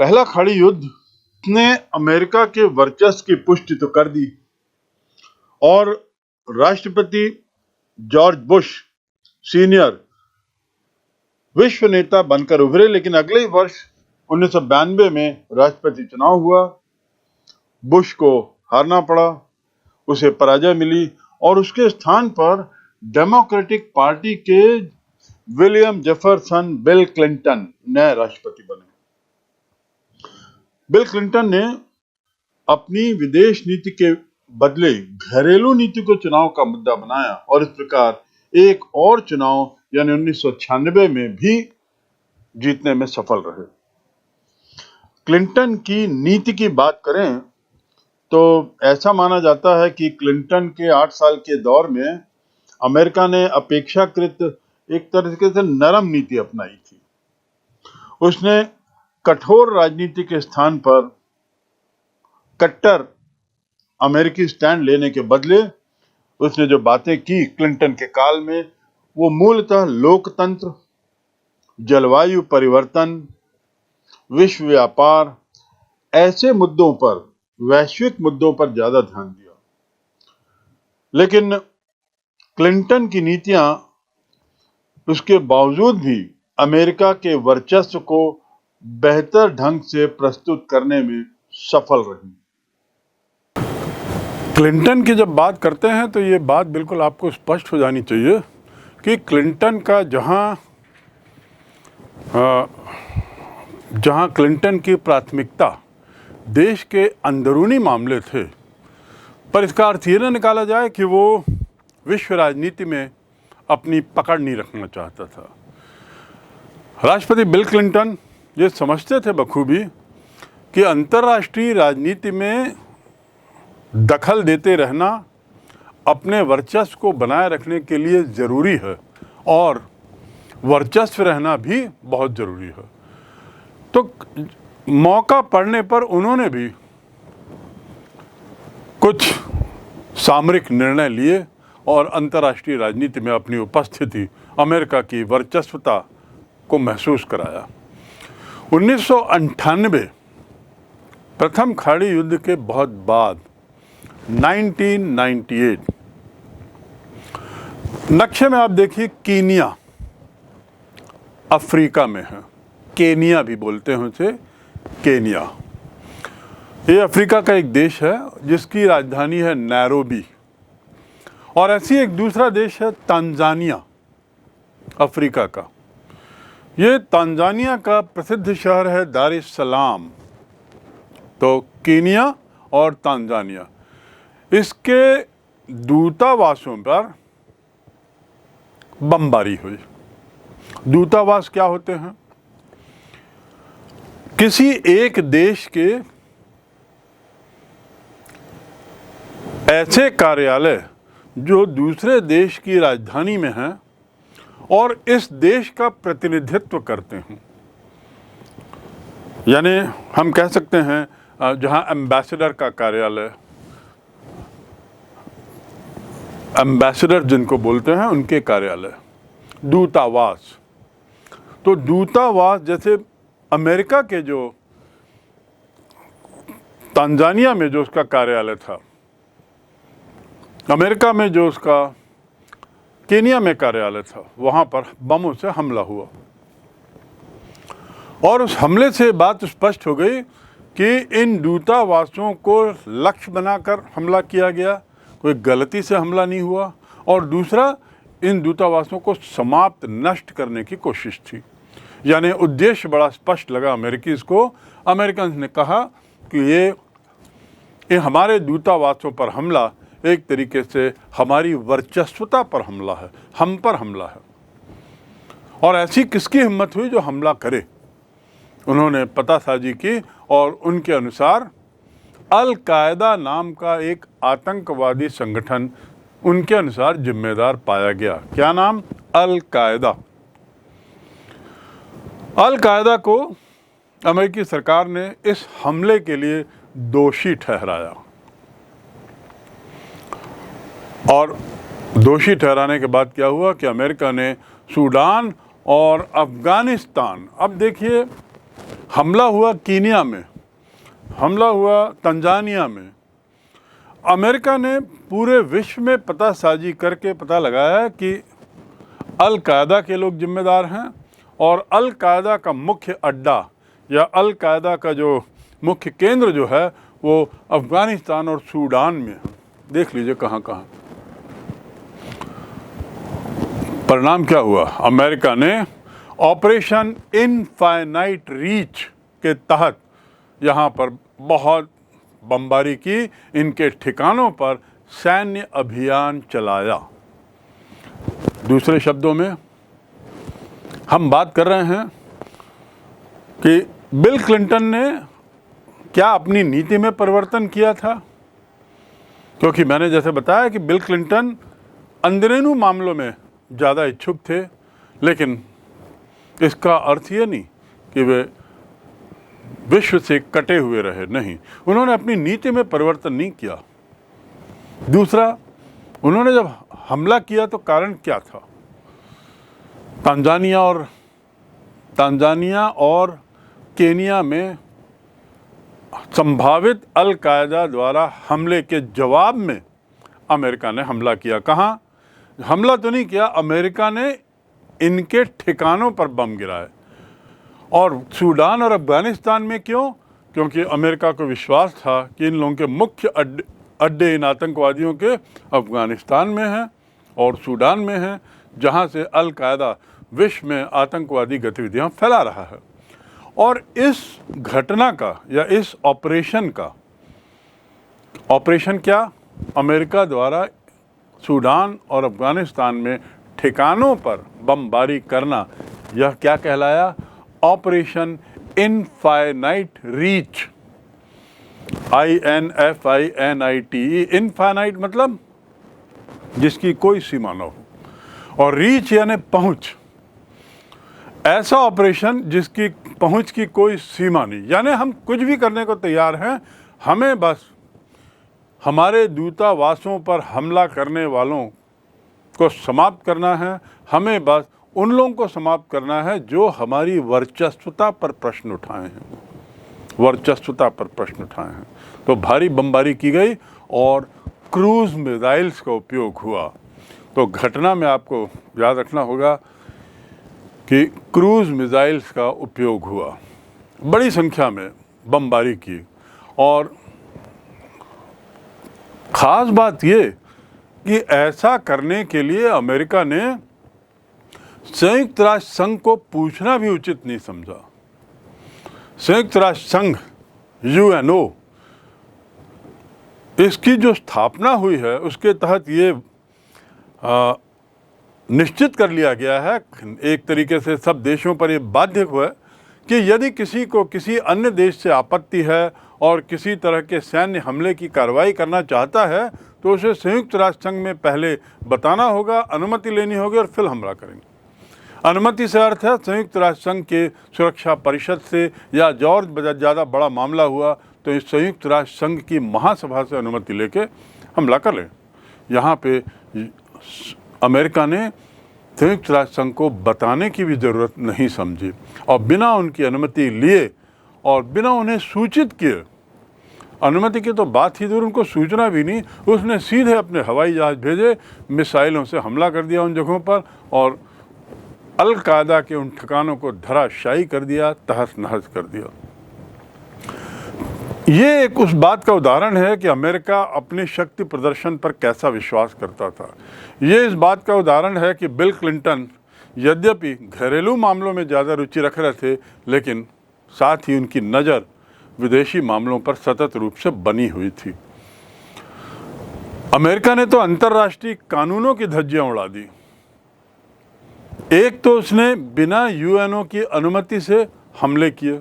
पहला खाड़ी युद्ध ने अमेरिका के वर्चस्व की पुष्टि तो कर दी और राष्ट्रपति जॉर्ज बुश सीनियर विश्व नेता बनकर उभरे, लेकिन अगले ही वर्ष 1992 में राष्ट्रपति चुनाव हुआ। बुश को हारना पड़ा, उसे पराजय मिली और उसके स्थान पर डेमोक्रेटिक पार्टी के विलियम जेफरसन बिल क्लिंटन नए राष्ट्रपति बने। बिल क्लिंटन ने अपनी विदेश नीति के बदले घरेलू नीति को चुनाव का मुद्दा बनाया और इस प्रकार एक और चुनाव यानी 1996 में भी जीतने में सफल रहे। क्लिंटन की नीति की बात करें तो ऐसा माना जाता है कि क्लिंटन के 8 साल के दौर में अमेरिका ने अपेक्षाकृत एक तरीके से नरम नीति अपनाई थी। उसने कठोर राजनीति के स्थान पर कट्टर अमेरिकी स्टैंड लेने के बदले उसने जो बातें की क्लिंटन के काल में, वो मूलतः लोकतंत्र, जलवायु परिवर्तन, विश्व व्यापार, ऐसे मुद्दों पर, वैश्विक मुद्दों पर ज्यादा ध्यान दिया। लेकिन क्लिंटन की नीतियां उसके बावजूद भी अमेरिका के वर्चस्व को बेहतर ढंग से प्रस्तुत करने में सफल रही। क्लिंटन की जब बात करते हैं तो ये बात बिल्कुल आपको स्पष्ट हो जानी चाहिए कि क्लिंटन का जहां क्लिंटन की प्राथमिकता देश के अंदरूनी मामले थे, पर इसका अर्थ ये न निकाला जाए कि वो विश्व राजनीति में अपनी पकड़ नहीं रखना चाहता था। राष्ट्रपति बिल क्लिंटन ये समझते थे बखूबी कि अंतर्राष्ट्रीय राजनीति में दखल देते रहना अपने वर्चस्व को बनाए रखने के लिए ज़रूरी है और वर्चस्व रहना भी बहुत ज़रूरी है। तो मौका पड़ने पर उन्होंने भी कुछ सामरिक निर्णय लिए और अंतर्राष्ट्रीय राजनीति में अपनी उपस्थिति, अमेरिका की वर्चस्वता को महसूस कराया। 1998 प्रथम खाड़ी युद्ध के बहुत बाद 1998 नक्शे में आप देखिए कीनिया अफ्रीका में है, केनिया भी बोलते हैं उसे, केनिया। ये अफ्रीका का एक देश है जिसकी राजधानी है नैरोबी। और ऐसी एक दूसरा देश है तांजानिया, अफ्रीका का। ये तांजानिया का प्रसिद्ध शहर है दार एस सलाम। तो कीनिया और तांजानिया, इसके दूतावासों पर बमबारी हुई। दूतावास क्या होते हैं? किसी एक देश के ऐसे कार्यालय जो दूसरे देश की राजधानी में हैं और इस देश का प्रतिनिधित्व करते हैं। यानी हम कह सकते हैं जहां एम्बेसडर का कार्यालय, एम्बेसडर जिनको बोलते हैं उनके कार्यालय, दूतावास। तो दूतावास जैसे अमेरिका के जो तांजानिया में जो उसका कार्यालय था, अमेरिका में जो उसका केनिया में कार्यालय था, वहाँ पर बमों से हमला हुआ। और उस हमले से बात स्पष्ट हो गई कि इन दूतावासों को लक्ष्य बनाकर हमला किया गया, कोई गलती से हमला नहीं हुआ। और दूसरा, इन दूतावासों को समाप्त, नष्ट करने की कोशिश थी। यानी उद्देश्य बड़ा स्पष्ट लगा अमेरिकीज़ को। अमेरिकन ने कहा कि ये हमारे दूतावासों पर हमला एक तरीके से हमारी वर्चस्वता पर हमला है, हम पर हमला है। और ऐसी किसकी हिम्मत हुई जो हमला करे? उन्होंने पतासाजी की और उनके अनुसार अल कायदा नाम का एक आतंकवादी संगठन उनके अनुसार जिम्मेदार पाया गया। क्या नाम? अल कायदा। अल कायदा को अमेरिकी सरकार ने इस हमले के लिए दोषी ठहराया और दोषी ठहराने के बाद क्या हुआ कि अमेरिका ने सूडान और अफगानिस्तान, अब देखिए हमला हुआ कीनिया में, हमला हुआ तंजानिया में। अमेरिका ने पूरे विश्व में पतासाजी करके पता लगाया कि अल कायदा के लोग जिम्मेदार हैं और अल कायदा का मुख्य अड्डा या अल कायदा का जो मुख्य केंद्र जो है वो अफ़गानिस्तान और सूडान में है। देख लीजिए कहाँ कहाँ। परिणाम क्या हुआ? अमेरिका ने ऑपरेशन इनफाइनाइट रीच के तहत यहाँ पर बहुत बमबारी की, इनके ठिकानों पर सैन्य अभियान चलाया। दूसरे शब्दों में हम बात कर रहे हैं कि बिल क्लिंटन ने क्या अपनी नीति में परिवर्तन किया था? क्योंकि मैंने जैसे बताया कि बिल क्लिंटन अंदरूनी मामलों में ज़्यादा इच्छुक थे, लेकिन इसका अर्थ ये नहीं कि वे विश्व से कटे हुए रहे, नहीं, उन्होंने अपनी नीति में परिवर्तन नहीं किया। दूसरा, उन्होंने जब हमला किया तो कारण क्या था? तंजानिया और केनिया में संभावित अल कायदा द्वारा हमले के जवाब में अमेरिका ने हमला किया। कहाँ? हमला तो नहीं किया, अमेरिका ने इनके ठिकानों पर बम गिराए। और सूडान और अफ़गानिस्तान में क्यों? क्योंकि अमेरिका को विश्वास था कि इन लोगों के मुख्य अड्डे इन आतंकवादियों के अफ़गानिस्तान में हैं और सूडान में हैं, जहां से अल कायदा विश्व में आतंकवादी गतिविधियां फैला रहा है। और इस घटना का या इस ऑपरेशन का, ऑपरेशन क्या? अमेरिका द्वारा सूडान और अफ़गानिस्तान में ठिकानों पर बमबारी करना, यह क्या कहलाया? Operation infinite reach, INFINITE। Infinite मतलब जिसकी कोई सीमा न हो, और रीच यानी पहुंच। ऐसा ऑपरेशन जिसकी पहुंच की कोई सीमा नहीं, यानी हम कुछ भी करने को तैयार हैं, हमें बस हमारे दूतावासों पर हमला करने वालों को समाप्त करना है, हमें बस उन लोगों को समाप्त करना है जो हमारी वर्चस्वता पर प्रश्न उठाए हैं, वर्चस्वता पर प्रश्न उठाए हैं। तो भारी बमबारी की गई और क्रूज मिसाइल्स का उपयोग हुआ। तो घटना में आपको याद रखना होगा कि क्रूज मिसाइल्स का उपयोग हुआ, बड़ी संख्या में बमबारी की। और ख़ास बात ये कि ऐसा करने के लिए अमेरिका ने संयुक्त राष्ट्र संघ को पूछना भी उचित नहीं समझा। संयुक्त राष्ट्र संघ UNO, इसकी जो स्थापना हुई है उसके तहत ये निश्चित कर लिया गया है, एक तरीके से सब देशों पर ये बाध्य हुआ है कि यदि किसी को किसी अन्य देश से आपत्ति है और किसी तरह के सैन्य हमले की कार्रवाई करना चाहता है तो उसे संयुक्त राष्ट्र संघ में पहले बताना होगा, अनुमति लेनी होगी और फिर हमला करेंगे। अनुमति से अर्थ है संयुक्त राष्ट्र संघ के सुरक्षा परिषद से, या और ज़्यादा बड़ा मामला हुआ तो इस संयुक्त राष्ट्र संघ की महासभा से अनुमति लेके हमला कर लें। यहाँ पे अमेरिका ने संयुक्त राष्ट्र संघ को बताने की भी ज़रूरत नहीं समझी और बिना उनकी अनुमति लिए और बिना उन्हें सूचित किए, अनुमति की तो बात ही दूर, उनको सूचना भी नहीं, उसने सीधे अपने हवाई जहाज़ भेजे, मिसाइलों से हमला कर दिया उन जगहों पर और अल कायदा के उन ठिकानों को धराशायी कर दिया, तहस नहस कर दिया। ये एक उस बात का उदाहरण है कि अमेरिका अपने शक्ति प्रदर्शन पर कैसा विश्वास करता था। ये इस बात का उदाहरण है कि बिल क्लिंटन यद्यपि घरेलू मामलों में ज़्यादा रुचि रख रहे थे, लेकिन साथ ही उनकी नज़र विदेशी मामलों पर सतत रूप से बनी हुई थी। अमेरिका ने तो अंतर्राष्ट्रीय कानूनों की धज्जियां उड़ा दी। एक तो उसने बिना UNO की अनुमति से हमले किए,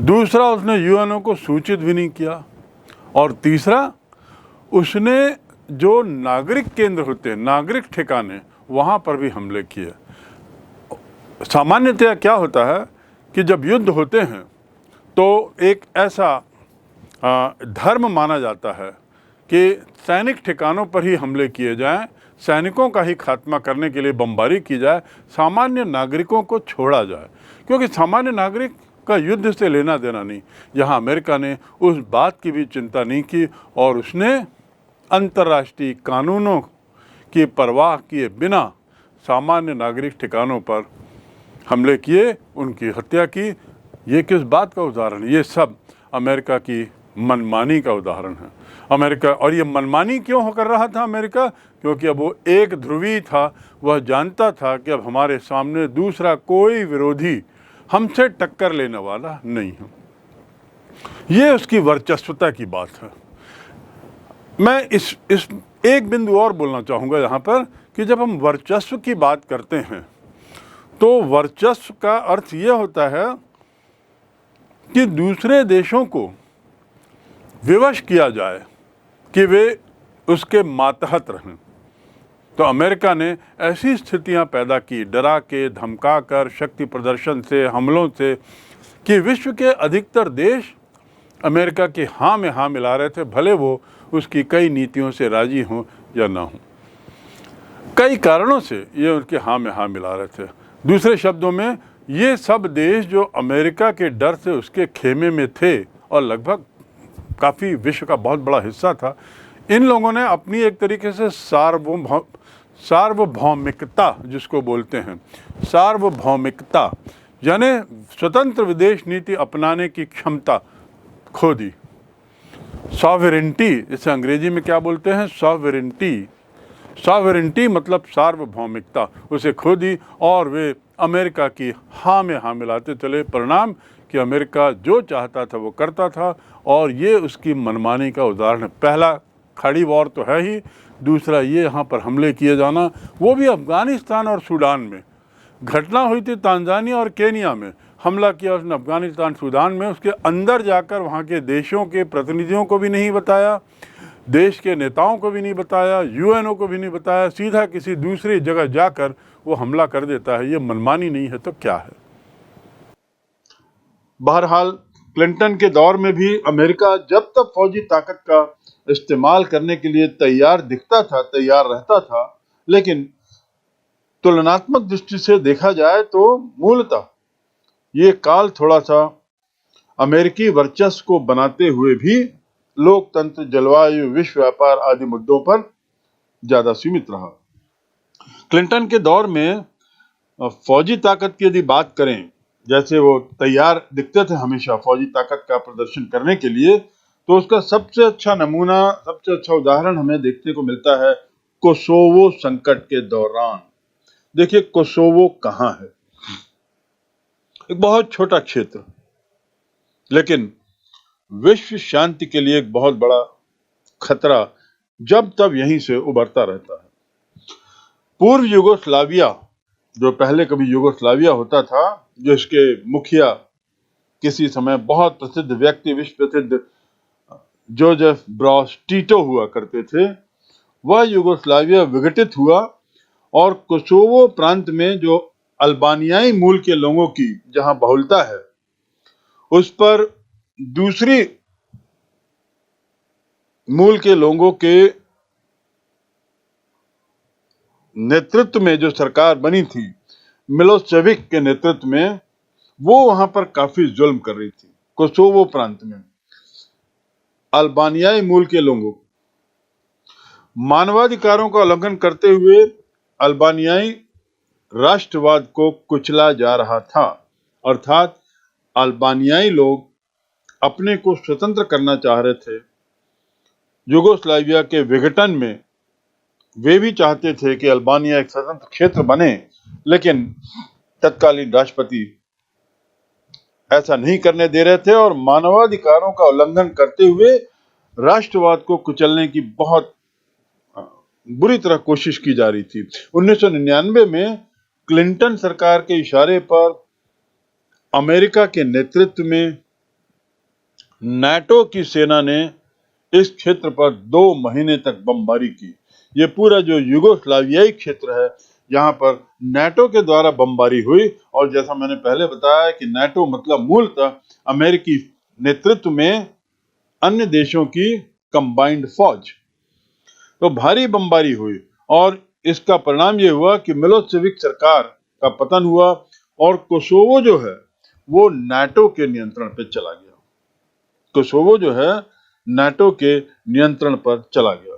दूसरा उसने UNO को सूचित भी नहीं किया, और तीसरा उसने जो नागरिक केंद्र होते हैं, नागरिक ठिकाने, वहाँ पर भी हमले किए। सामान्यतया क्या होता है कि जब युद्ध होते हैं तो एक ऐसा धर्म माना जाता है कि सैनिक ठिकानों पर ही हमले किए जाएं सैनिकों का ही खात्मा करने के लिए बमबारी की जाए, सामान्य नागरिकों को छोड़ा जाए, क्योंकि सामान्य नागरिक का युद्ध से लेना देना नहीं। यहाँ अमेरिका ने उस बात की भी चिंता नहीं की और उसने अंतर्राष्ट्रीय कानूनों की परवाह किए बिना सामान्य नागरिक ठिकानों पर हमले किए, उनकी हत्या की। ये किस बात का उदाहरण है? ये सब अमेरिका की मनमानी का उदाहरण है। अमेरिका, और ये मनमानी क्यों हो कर रहा था अमेरिका? क्योंकि अब वो एक ध्रुवी था। वह जानता था कि अब हमारे सामने दूसरा कोई विरोधी हमसे टक्कर लेने वाला नहीं है। ये उसकी वर्चस्वता की बात है। मैं इस एक बिंदु और बोलना चाहूँगा यहाँ पर कि जब हम वर्चस्व की बात करते हैं तो वर्चस्व का अर्थ ये होता है कि दूसरे देशों को विवश किया जाए कि वे उसके मातहत रहें। तो अमेरिका ने ऐसी स्थितियां पैदा की, डरा के, धमका कर, शक्ति प्रदर्शन से, हमलों से, कि विश्व के अधिकतर देश अमेरिका के हाँ में हाँ मिला रहे थे, भले वो उसकी कई नीतियों से राजी हों या ना हों। कई कारणों से ये उनके हाँ में हाँ मिला रहे थे। दूसरे शब्दों में, ये सब देश जो अमेरिका के डर से उसके खेमे में थे और लगभग काफ़ी विश्व का बहुत बड़ा हिस्सा था, इन लोगों ने अपनी एक तरीके से सार्वभौमिकता, जिसको बोलते हैं सार्वभौमिकता, यानी स्वतंत्र विदेश नीति अपनाने की क्षमता खो दी। सॉवरेंटी, इसे अंग्रेजी में क्या बोलते हैं? सॉवरेंटी मतलब सार्वभौमिकता, उसे खो दी और वे अमेरिका की हाँ में हाँ मिलाते चले। परिणाम कि अमेरिका जो चाहता था वो करता था, और ये उसकी मनमानी का उदाहरण है। पहला खड़ी वॉर तो है ही, दूसरा ये यहाँ पर हमले किए जाना, वो भी अफ़गानिस्तान और सूडान में। घटना हुई थी तांजानिया और केनिया में, हमला किया उसने अफ़गानिस्तान सूडान में। उसके अंदर जाकर वहाँ के देशों के प्रतिनिधियों को भी नहीं बताया, देश के नेताओं को भी नहीं बताया, यूएनओ को भी नहीं बताया, सीधा किसी दूसरी जगह जाकर वो हमला कर देता है। ये मनमानी नहीं है तो क्या है? बहरहाल क्लिंटन के दौर में भी अमेरिका जब तक फौजी ताकत का इस्तेमाल करने के लिए तैयार दिखता था, तैयार रहता था, लेकिन तुलनात्मक दृष्टि से देखा जाए तो मूलतः ये काल थोड़ा सा अमेरिकी वर्चस्व को बनाते हुए भी लोकतंत्र, जलवायु, विश्व व्यापार आदि मुद्दों पर ज्यादा सीमित रहा। क्लिंटन के दौर में फौजी ताकत की यदि बात करें, जैसे वो तैयार दिखते थे हमेशा फौजी ताकत का प्रदर्शन करने के लिए, तो उसका सबसे अच्छा नमूना, सबसे अच्छा उदाहरण हमें देखने को मिलता है कोसोवो संकट के दौरान। देखिए कोसोवो कहाँ है? एक बहुत छोटा क्षेत्र, लेकिन विश्व शांति के लिए एक बहुत बड़ा खतरा जब तब यहीं से उभरता रहता है। पूर्व यूगोस्लाविया, जो पहले कभी यूगोस्लाविया होता था, जिसके मुखिया किसी समय बहुत प्रसिद्ध व्यक्ति, विश्व प्रसिद्ध जोसेफ ब्रॉस टीटो हुआ करते थे, वह यूगोस्लाविया विघटित हुआ और कोसोवो प्रांत में जो अल्बानियाई मूल के लोगों की जहां बहुलता है, उस पर दूसरी मूल के लोगों के नेतृत्व में जो सरकार बनी थी, मिलोसेविक के नेतृत्व में, वो वहां पर काफी जुल्म कर रही थी। कोसोवो प्रांत में अल्बानियाई मूल के लोगों मानवाधिकारों का उल्लंघन करते हुए अल्बानियाई राष्ट्रवाद को कुचला जा रहा था। अर्थात अल्बानियाई लोग अपने को स्वतंत्र करना चाह रहे थे। यूगोस्लाविया के विघटन में वे भी चाहते थे कि अल्बानिया एक स्वतंत्र क्षेत्र बने, लेकिन तत्कालीन राष्ट्रपति ऐसा नहीं करने दे रहे थे और मानवाधिकारों का उल्लंघन करते हुए राष्ट्रवाद को कुचलने की बहुत बुरी तरह कोशिश की जा रही थी। 1999 में क्लिंटन सरकार के इशारे पर अमेरिका के नेतृत्व में नाटो की सेना ने इस क्षेत्र पर 2 महीने तक बमबारी की। ये पूरा जो यूगोस्लावियाई क्षेत्र है, यहाँ पर नाटो के द्वारा बमबारी हुई। और जैसा मैंने पहले बताया कि नाटो मतलब मूलतः अमेरिकी नेतृत्व में अन्य देशों की कंबाइंड फौज। तो भारी बमबारी हुई और इसका परिणाम ये हुआ कि मिलोसेविक सरकार का पतन हुआ और कोसोवो जो है वो नाटो के नियंत्रण पे चला गया। कोसोवो जो है नाटो के नियंत्रण पर चला गया।